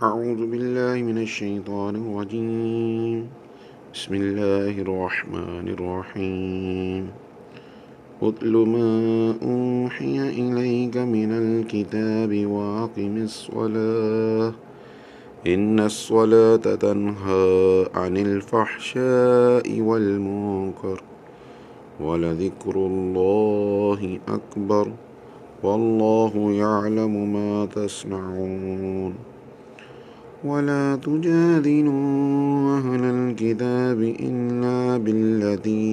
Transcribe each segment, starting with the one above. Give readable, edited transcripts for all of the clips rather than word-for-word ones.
اعوذ باللہ من الشیطان الرجیم بسم اللہ الرحمن الرحیم اتل ما اوحی الیک من الکتاب واقم الصلاة ان الصلاة تنہی عن الفحشاء والمنکر ولذکر اللہ اکبر واللہ یعلم ما تصنعون ولا تجادلوا أهل الكتاب إلا بالتي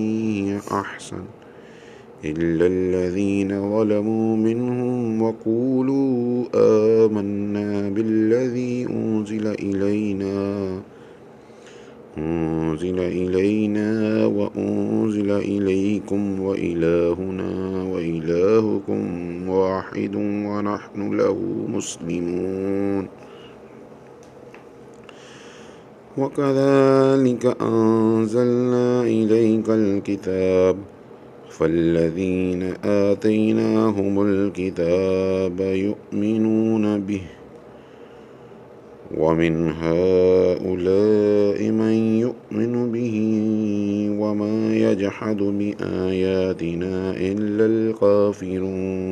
هي أحسن إلا الذين ظلموا منهم وقولوا آمنا بالذي أنزل إلينا وأنزل إليكم وإلهنا وإلهكم واحد ونحن له مسلمون وكذلك أنزلنا إليك الكتاب فالذين آتيناهم الكتاب يؤمنون به ومن هؤلاء من يؤمن به وما يجحد بآياتنا إلا الكافرون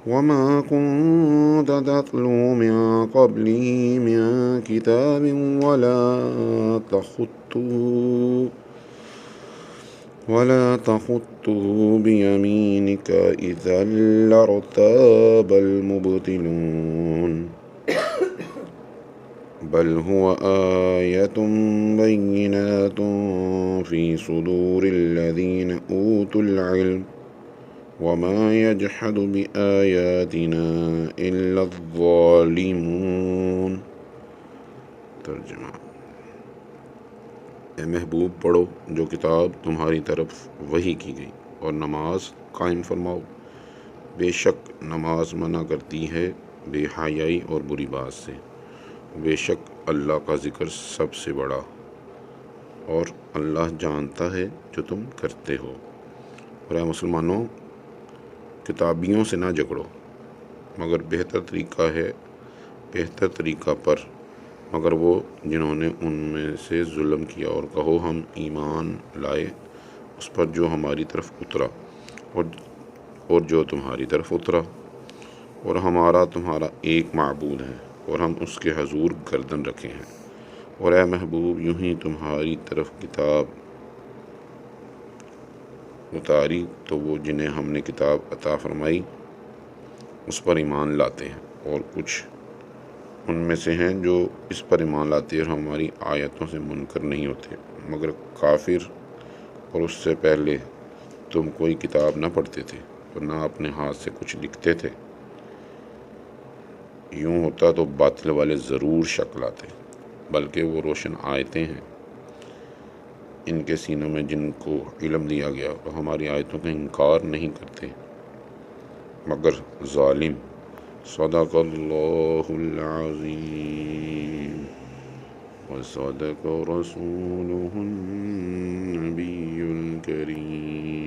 وما كنت تتلو من قبله من كتاب ولا تخطه بيمينك إذا لارتاب المبطلون بل هو آية بينات في صدور الذين أوتوا العلم وما يجحد بآياتنا إلا الظالمون۔ ترجمہ: اے محبوب پڑھو جو کتاب تمہاری طرف وحی کی گئی اور نماز قائم فرماؤ، بے شک نماز منع کرتی ہے بے حیائی اور بری بات سے، بے شک اللہ کا ذکر سب سے بڑا، اور اللہ جانتا ہے جو تم کرتے ہو۔ اور اے مسلمانوں، کتابیوں سے نہ جھگڑو مگر بہتر طریقہ پر مگر وہ جنہوں نے ان میں سے ظلم کیا، اور کہو ہم ایمان لائے اس پر جو ہماری طرف اترا اور جو تمہاری طرف اترا، اور ہمارا تمہارا ایک معبود ہے اور ہم اس کے حضور گردن رکھے ہیں۔ اور اے محبوب، یوں ہی تمہاری طرف کتاب اتاری تو وہ جنہیں ہم نے کتاب عطا فرمائی اس پر ایمان لاتے ہیں، اور کچھ ان میں سے ہیں جو اس پر ایمان لاتے اور ہماری آیتوں سے منکر نہیں ہوتے، مگر کافر اور اس سے پہلے تم کوئی کتاب نہ پڑھتے تھے اور نہ اپنے ہاتھ سے کچھ لکھتے تھے، یوں ہوتا تو باطل والے ضرور شک لاتے، بلکہ وہ روشن آیتیں ہیں ان کے سینوں میں جن کو علم دیا گیا، وہ ہماری آیتوں کا انکار نہیں کرتے مگر ظالم۔ صدق اللہ العظیم وصدق رسولہ النبی الکریم۔